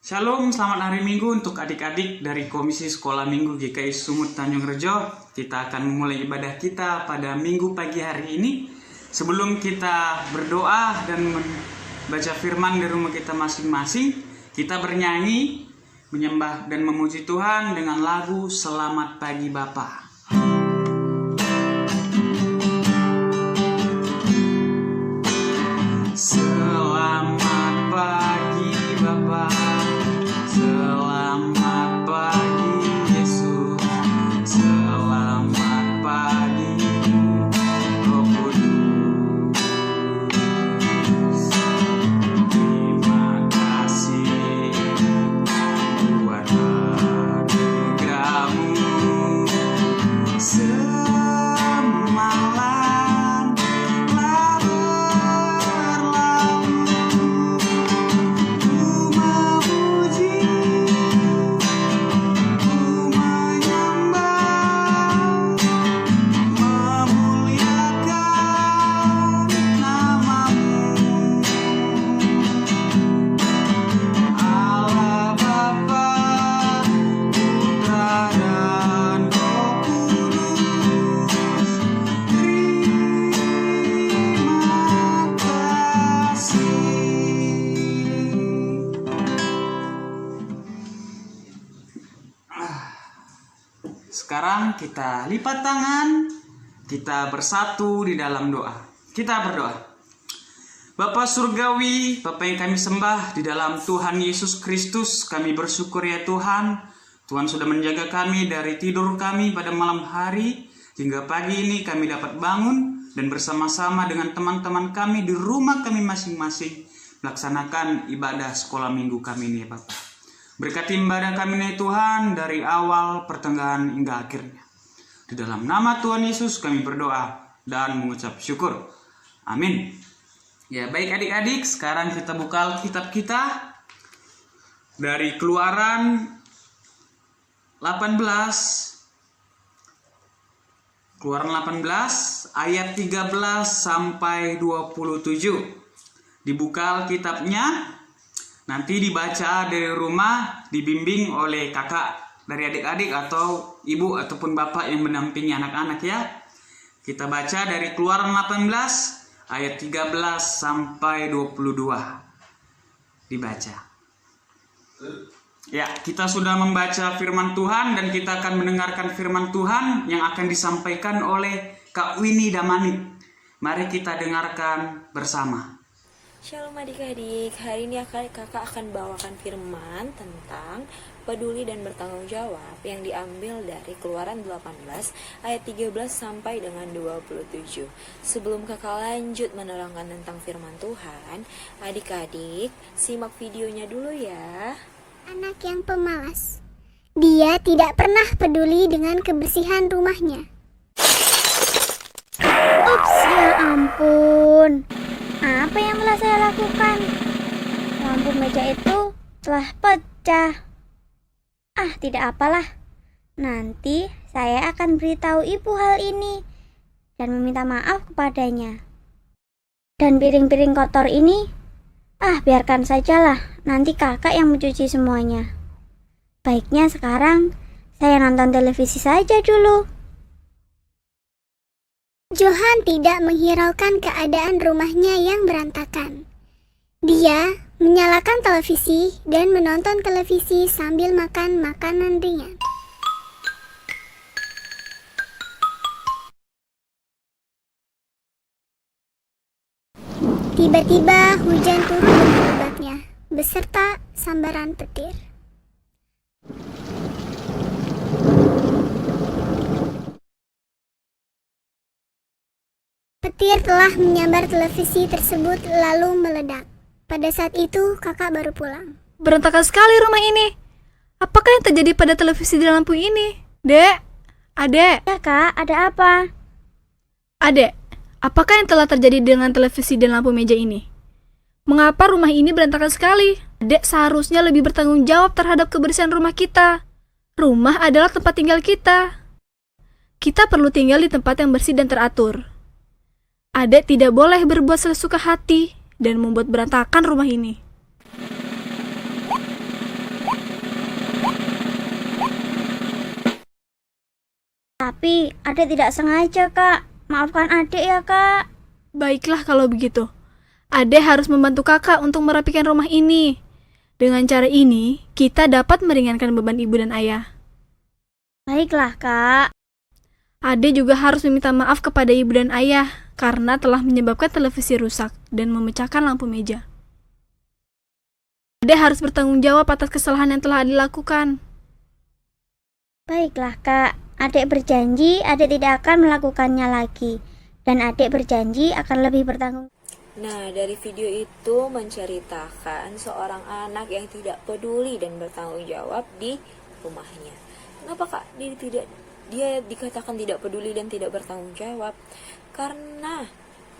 Shalom, selamat hari Minggu untuk adik-adik dari Komisi Sekolah Minggu GKI Sumut Tanjung Rejo. Kita akan memulai ibadah kita pada Minggu pagi hari ini. Sebelum kita berdoa dan membaca firman di rumah kita masing-masing, kita bernyanyi, menyembah dan memuji Tuhan dengan lagu Selamat Pagi Bapa. Selamat pagi Bapa, selamat pagi Yesus, selamat pagi Roh Kudus. Terima kasih buat anugerah-Mu semalam telah berlalu. Ku memuji, ku menyembah, memuliakan nama-Mu. Allah Bapa, Putra dan Roh Kudus, terima kasih. Sekarang kita lipat tangan, kita bersatu di dalam doa. Kita berdoa. Bapa Surgawi, Bapa yang kami sembah di dalam Tuhan Yesus Kristus, kami bersyukur ya Tuhan. Tuhan sudah menjaga kami dari tidur kami pada malam hari, hingga pagi ini kami dapat bangun dan bersama-sama dengan teman-teman kami di rumah kami masing-masing melaksanakan ibadah sekolah minggu kami ini ya Bapa. Berkati ibadah kami nih Tuhan dari awal, pertengahan hingga akhirnya. Di dalam nama Tuhan Yesus kami berdoa dan mengucap syukur. Amin. Ya baik adik-adik, sekarang kita buka Alkitab kita dari Keluaran 18. Keluaran 18 ayat 13 sampai 27. Dibuka Alkitabnya. Nanti dibaca dari rumah, dibimbing oleh kakak dari adik-adik atau ibu ataupun bapak yang mendampingi anak-anak ya. Kita baca dari Keluaran 18 ayat 13 sampai 22. Dibaca. Ya, kita sudah membaca firman Tuhan dan kita akan mendengarkan firman Tuhan yang akan disampaikan oleh Kak Winnie Damani. Mari kita dengarkan bersama. Shalom adik-adik, hari ini kakak akan bawakan firman tentang peduli dan bertanggung jawab yang diambil dari Keluaran 18 ayat 13 sampai dengan 27. Sebelum kakak lanjut menerangkan tentang firman Tuhan, adik-adik simak videonya dulu ya. Anak yang pemalas. Dia tidak pernah peduli dengan kebersihan rumahnya. Ups, ya ampun. Apa yang telah saya lakukan? Lampu meja itu telah pecah. Tidak apalah. Nanti saya akan beritahu ibu hal ini dan meminta maaf kepadanya. Dan piring-piring kotor ini, biarkan sajalah. Nanti kakak yang mencuci semuanya. Baiknya sekarang saya nonton televisi saja dulu. Johan tidak menghiraukan keadaan rumahnya yang berantakan. Dia menyalakan televisi dan menonton televisi sambil makan makanan ringan. Tiba-tiba hujan turun dengan lebatnya, beserta sambaran petir. Petir telah menyambar televisi tersebut lalu meledak. Pada saat itu kakak baru pulang. Berantakan sekali rumah ini. Apakah yang terjadi pada televisi di lampu ini? Dek, Adek. Ya kak, ada apa? Adek, apakah yang telah terjadi dengan televisi dan lampu meja ini? Mengapa rumah ini berantakan sekali? Adek seharusnya lebih bertanggung jawab terhadap kebersihan rumah kita. Rumah adalah tempat tinggal kita. Kita perlu tinggal di tempat yang bersih dan teratur. Adek tidak boleh berbuat sesuka hati dan membuat berantakan rumah ini. Tapi adik tidak sengaja, Kak. Maafkan adik ya, Kak. Baiklah kalau begitu. Ade harus membantu kakak untuk merapikan rumah ini. Dengan cara ini, kita dapat meringankan beban ibu dan ayah. Baiklah, Kak. Ade juga harus meminta maaf kepada ibu dan ayah karena telah menyebabkan televisi rusak dan memecahkan lampu meja. Ade harus bertanggung jawab atas kesalahan yang telah Ade lakukan. Baiklah, Kak. Adik berjanji adik tidak akan melakukannya lagi. Dan adik berjanji akan lebih bertanggung. Nah, dari video itu menceritakan seorang anak yang tidak peduli dan bertanggung jawab di rumahnya. Kenapa Kak dia dikatakan tidak peduli dan tidak bertanggung jawab? Karena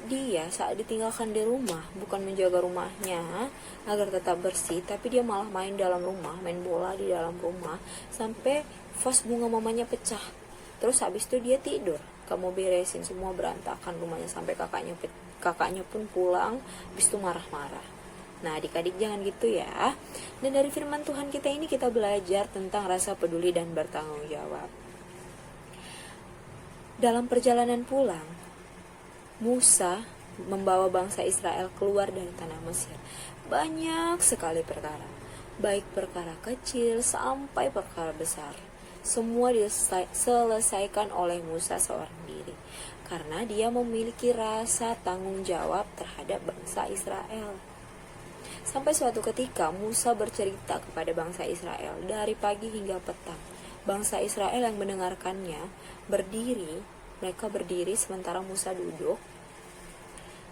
dia saat ditinggalkan di rumah bukan menjaga rumahnya agar tetap bersih, tapi dia malah main dalam rumah, main bola di dalam rumah sampai vas bunga mamanya pecah. Terus habis itu dia tidur, kamu beresin semua berantakan rumahnya sampai kakaknya pun pulang, habis itu marah-marah. Nah, adik-adik jangan gitu ya. Dan dari firman Tuhan kita ini kita belajar tentang rasa peduli dan bertanggung jawab. Dalam perjalanan pulang, Musa membawa bangsa Israel keluar dari tanah Mesir. Banyak sekali perkara, baik perkara kecil sampai perkara besar. Semua diselesaikan oleh Musa seorang diri, karena dia memiliki rasa tanggung jawab terhadap bangsa Israel. Sampai suatu ketika Musa bercerita kepada bangsa Israel dari pagi hingga petang. Bangsa Israel yang mendengarkannya mereka berdiri sementara Musa duduk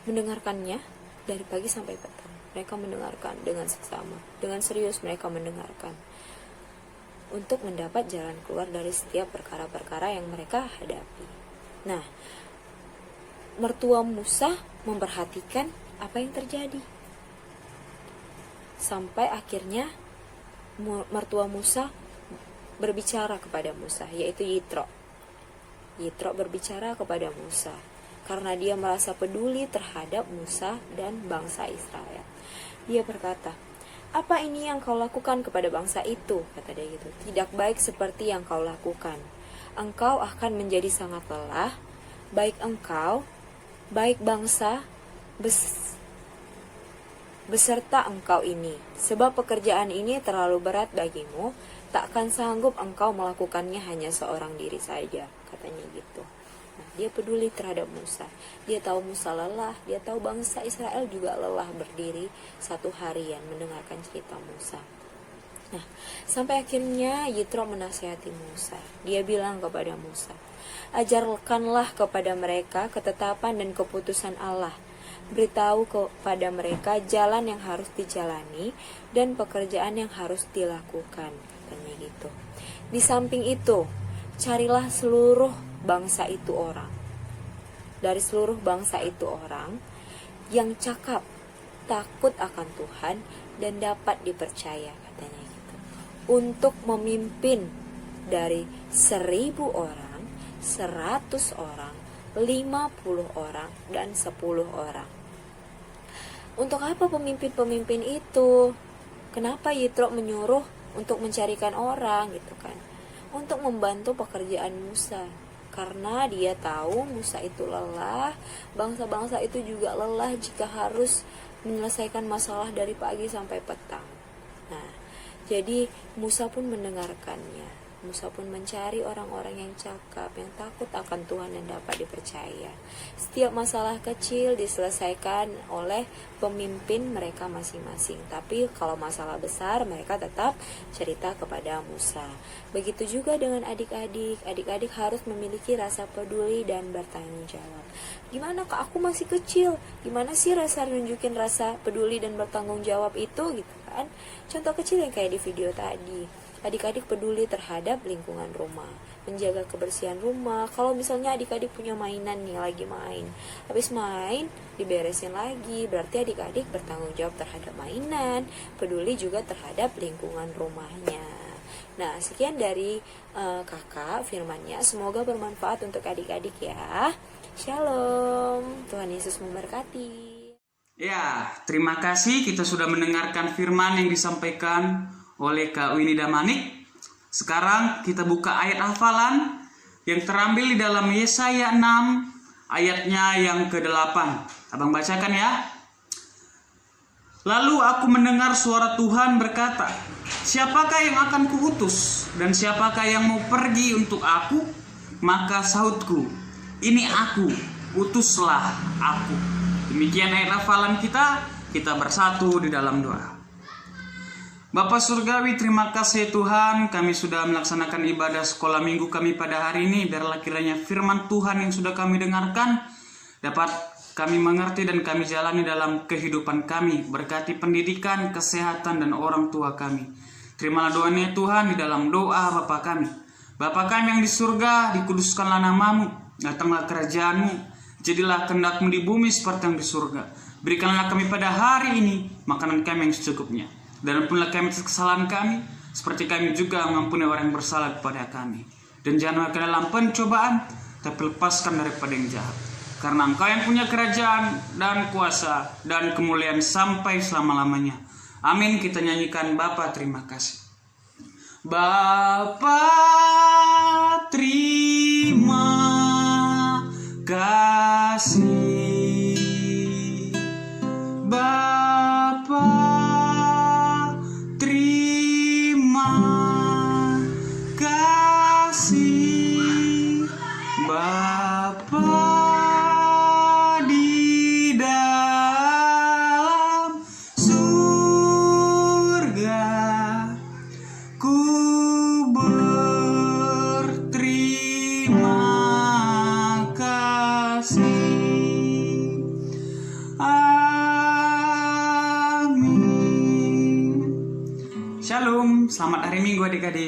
mendengarkannya dari pagi sampai petang. Mereka mendengarkan dengan seksama, dengan serius mereka mendengarkan untuk mendapat jalan keluar dari setiap perkara-perkara yang mereka hadapi. Nah, mertua Musa memperhatikan apa yang terjadi. Sampai akhirnya mertua Musa berbicara kepada Musa, yaitu Yitro. Yitro berbicara kepada Musa karena dia merasa peduli terhadap Musa dan bangsa Israel. Dia berkata, "Apa ini yang kau lakukan kepada bangsa itu?" kata dia gitu. "Tidak baik seperti yang kau lakukan. Engkau akan menjadi sangat lelah, baik engkau, baik bangsa beserta engkau ini. Sebab pekerjaan ini terlalu berat bagimu, takkan sanggup engkau melakukannya hanya seorang diri saja," katanya gitu. Nah, dia peduli terhadap Musa. Dia tahu Musa lelah, dia tahu bangsa Israel juga lelah berdiri satu harian mendengarkan cerita Musa. Nah, sampai akhirnya Yitro menasihati Musa. Dia bilang kepada Musa, "Ajarkanlah kepada mereka ketetapan dan keputusan Allah. Beritahu kepada mereka jalan yang harus dijalani dan pekerjaan yang harus dilakukan," katanya gitu. Di samping itu, carilah seluruh bangsa itu orang. Dari seluruh bangsa itu orang yang cakap, takut akan Tuhan dan dapat dipercaya, katanya gitu. Untuk memimpin dari 1000 orang, 100 orang, 50 orang, dan 10 orang. Untuk apa pemimpin-pemimpin itu? Kenapa Yitro menyuruh untuk mencarikan orang gitu kan? Untuk membantu pekerjaan Musa. Karena dia tahu Musa itu lelah, bangsa-bangsa itu juga lelah jika harus menyelesaikan masalah dari pagi sampai petang. Nah, jadi Musa pun mendengarkannya. Musa pun mencari orang-orang yang cakap, yang takut akan Tuhan dan dapat dipercaya. Setiap masalah kecil diselesaikan oleh pemimpin mereka masing-masing. Tapi kalau masalah besar, mereka tetap cerita kepada Musa. Begitu juga dengan adik-adik. Adik-adik harus memiliki rasa peduli dan bertanggung jawab. Gimana Kak, aku masih kecil. Gimana sih rasa nunjukin rasa peduli dan bertanggung jawab itu gitu kan? Contoh kecil yang kayak di video tadi. Adik-adik peduli terhadap lingkungan rumah, menjaga kebersihan rumah. Kalau misalnya adik-adik punya mainan nih, lagi main, habis main diberesin lagi, berarti adik-adik bertanggung jawab terhadap mainan, peduli juga terhadap lingkungan rumahnya. Nah, sekian dari kakak firmannya, semoga bermanfaat untuk adik-adik ya. Shalom, Tuhan Yesus memberkati. Ya, terima kasih kita sudah mendengarkan firman yang disampaikan oleh Kak Winnie Damanik. Sekarang kita buka ayat hafalan yang terambil di dalam Yesaya 6 ayatnya yang ke-8. Abang bacakan ya. Lalu aku mendengar suara Tuhan berkata, siapakah yang akan kuutus dan siapakah yang mau pergi untuk aku? Maka sahutku, ini aku, utuslah aku. Demikian ayat hafalan kita bersatu di dalam doa. Bapa Surgawi, terima kasih Tuhan, kami sudah melaksanakan ibadah sekolah minggu kami pada hari ini. Biarlah kiranya firman Tuhan yang sudah kami dengarkan dapat kami mengerti dan kami jalani dalam kehidupan kami. Berkati pendidikan, kesehatan, dan orang tua kami. Terimalah doanya Tuhan di dalam doa Bapa kami. Bapa kami yang di surga, dikuduskanlah namamu, datanglah kerajaanmu, jadilah kehendak-mu di bumi seperti yang di surga. Berikanlah kami pada hari ini makanan kami yang secukupnya. Dan ampunilah kami atas kesalahan kami, seperti kami juga mengampuni orang yang bersalah kepada kami. Dan jangan ke dalam pencobaan, tapi lepaskan daripada yang jahat. Karena Engkau yang punya kerajaan dan kuasa dan kemuliaan sampai selama-lamanya. Amin. Kita nyanyikan Bapa terima kasih. Bapa terima kasih. Bapa terima kasih. Bapa di dalam surga, ku berterima kasih. Amin. Shalom, selamat hari Minggu adik-adik.